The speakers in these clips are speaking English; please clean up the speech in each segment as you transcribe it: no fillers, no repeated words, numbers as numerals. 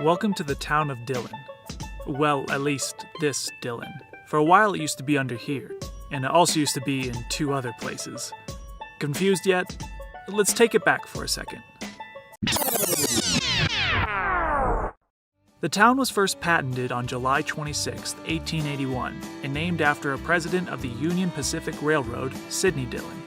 Welcome to the town of Dillon. Well, at least this Dillon. For a while it used to be under here, and it also used to be in two other places. Confused yet? Let's take it back for a second. The town was first patented on July 26, 1881, and named after a president of the Union Pacific Railroad, Sidney Dillon.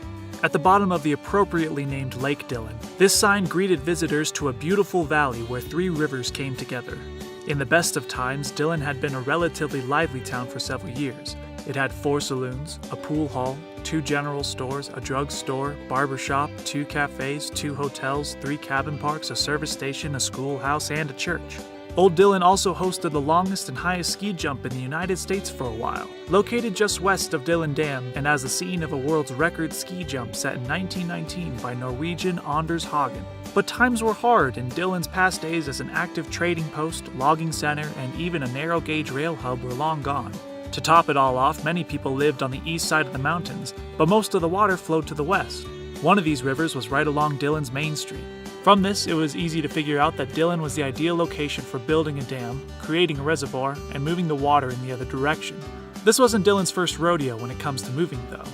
At the bottom of the appropriately named Lake Dillon, this sign greeted visitors to a beautiful valley where three rivers came together. In the best of times, Dillon had been a relatively lively town for several years. It had 4 saloons, a pool hall, 2 general stores, a drug store, barber shop, 2 cafes, 2 hotels, 3 cabin parks, a service station, a schoolhouse, and a church. Old Dillon also hosted the longest and highest ski jump in the United States for a while. Located just west of Dillon Dam and as the scene of a world's record ski jump set in 1919 by Norwegian Anders Hagen. But times were hard in Dillon's past days as an active trading post, logging center, and even a narrow-gauge rail hub were long gone. To top it all off, many people lived on the east side of the mountains, but most of the water flowed to the west. One of these rivers was right along Dillon's main street. From this, it was easy to figure out that Dillon was the ideal location for building a dam, creating a reservoir, and moving the water in the other direction. This wasn't Dillon's first rodeo when it comes to moving, though.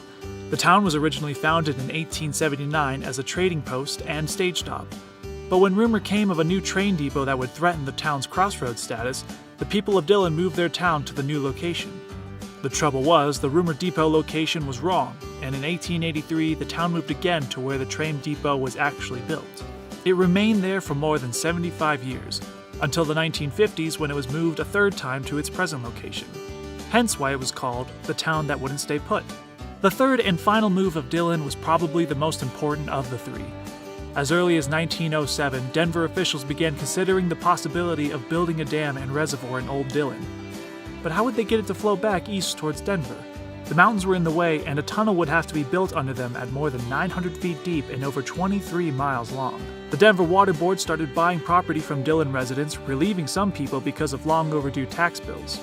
The town was originally founded in 1879 as a trading post and stage stop. But when rumor came of a new train depot that would threaten the town's crossroads status, the people of Dillon moved their town to the new location. The trouble was, the rumored depot location was wrong, and in 1883 the town moved again to where the train depot was actually built. It remained there for more than 75 years, until the 1950s when it was moved a third time to its present location. Hence why it was called the town that wouldn't stay put. The third and final move of Dillon was probably the most important of the three. As early as 1907, Denver officials began considering the possibility of building a dam and reservoir in Old Dillon. But how would they get it to flow back east towards Denver? The mountains were in the way, and a tunnel would have to be built under them at more than 900 feet deep and over 23 miles long. The Denver Water Board started buying property from Dillon residents, relieving some people because of long overdue tax bills.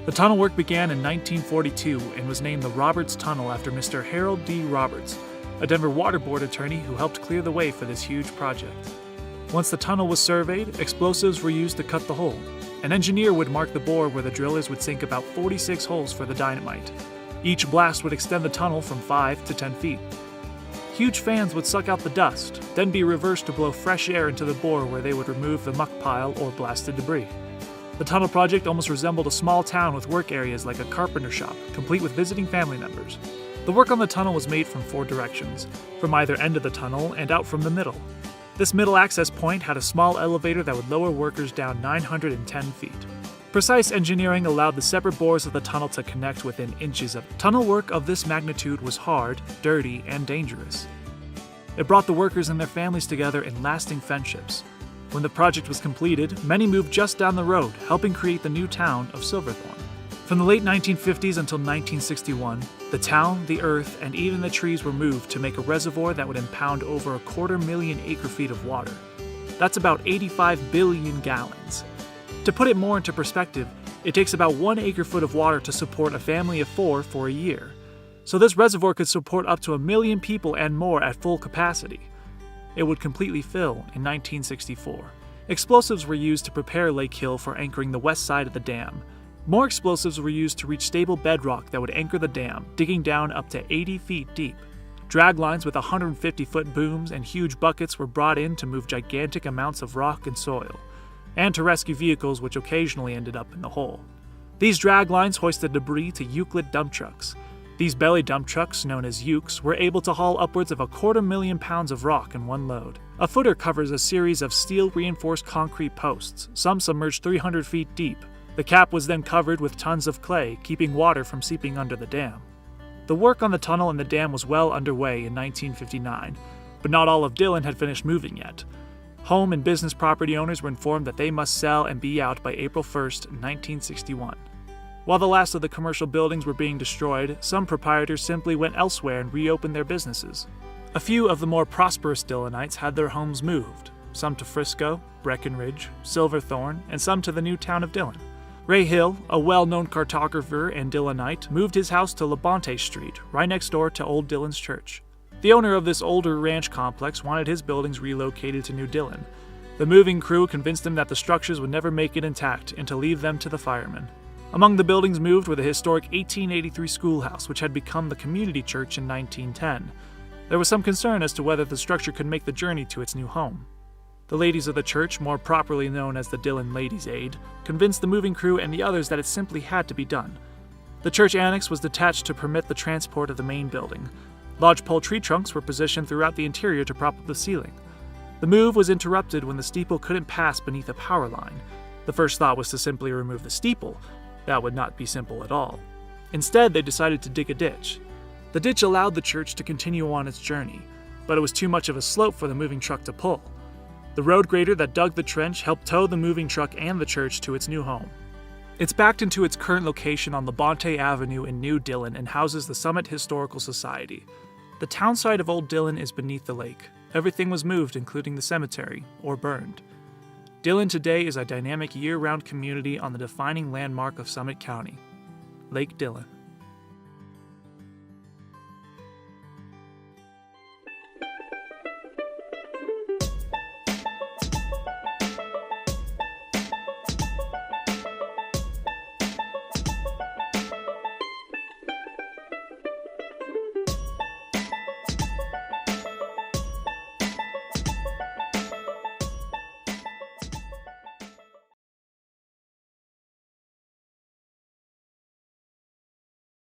The tunnel work began in 1942 and was named the Roberts Tunnel after Mr. Harold D. Roberts, a Denver Water Board attorney who helped clear the way for this huge project. Once the tunnel was surveyed, explosives were used to cut the hole. An engineer would mark the bore where the drillers would sink about 46 holes for the dynamite. Each blast would extend the tunnel from 5 to 10 feet. Huge fans would suck out the dust, then be reversed to blow fresh air into the bore where they would remove the muck pile or blasted debris. The tunnel project almost resembled a small town with work areas like a carpenter shop, complete with visiting family members. The work on the tunnel was made from 4 directions, from either end of the tunnel and out from the middle. This middle access point had a small elevator that would lower workers down 910 feet. Precise engineering allowed the separate bores of the tunnel to connect within inches of it. Tunnel work of this magnitude was hard, dirty, and dangerous. It brought the workers and their families together in lasting friendships. When the project was completed, many moved just down the road, helping create the new town of Silverthorne. From the late 1950s until 1961, the town, the earth, and even the trees were moved to make a reservoir that would impound over 250,000 acre-feet of water. That's about 85 billion gallons. To put it more into perspective, it takes about 1 acre-foot of water to support a family of 4 for a year. So this reservoir could support up to 1 million people and more at full capacity. It would completely fill in 1964. Explosives were used to prepare Lake Hill for anchoring the west side of the dam. More explosives were used to reach stable bedrock that would anchor the dam, digging down up to 80 feet deep. Drag lines with 150-foot booms and huge buckets were brought in to move gigantic amounts of rock and soil, and to rescue vehicles which occasionally ended up in the hole. These drag lines hoisted debris to Euclid dump trucks. These belly dump trucks, known as ukes, were able to haul upwards of 250,000 pounds of rock in one load. A footer covers a series of steel-reinforced concrete posts, some submerged 300 feet deep. The cap was then covered with tons of clay, keeping water from seeping under the dam. The work on the tunnel and the dam was well underway in 1959, but not all of Dillon had finished moving yet. Home and business property owners were informed that they must sell and be out by April 1, 1961. While the last of the commercial buildings were being destroyed, some proprietors simply went elsewhere and reopened their businesses. A few of the more prosperous Dillonites had their homes moved, some to Frisco, Breckenridge, Silverthorne, and some to the new town of Dillon. Ray Hill, a well-known cartographer and Dillonite, moved his house to Labonte Street, right next door to Old Dillon's church. The owner of this older ranch complex wanted his buildings relocated to New Dillon. The moving crew convinced them that the structures would never make it intact and to leave them to the firemen. Among the buildings moved were the historic 1883 schoolhouse, which had become the community church in 1910. There was some concern as to whether the structure could make the journey to its new home. The ladies of the church, more properly known as the Dillon Ladies' Aid, convinced the moving crew and the others that it simply had to be done. The church annex was detached to permit the transport of the main building. Lodgepole tree trunks were positioned throughout the interior to prop up the ceiling. The move was interrupted when the steeple couldn't pass beneath a power line. The first thought was to simply remove the steeple. That would not be simple at all. Instead, they decided to dig a ditch. The ditch allowed the church to continue on its journey, but it was too much of a slope for the moving truck to pull. The road grader that dug the trench helped tow the moving truck and the church to its new home. It's backed into its current location on Labonte Avenue in New Dillon and houses the Summit Historical Society. The town site of Old Dillon is beneath the lake. Everything was moved, including the cemetery, or burned. Dillon today is a dynamic year-round community on the defining landmark of Summit County, Lake Dillon.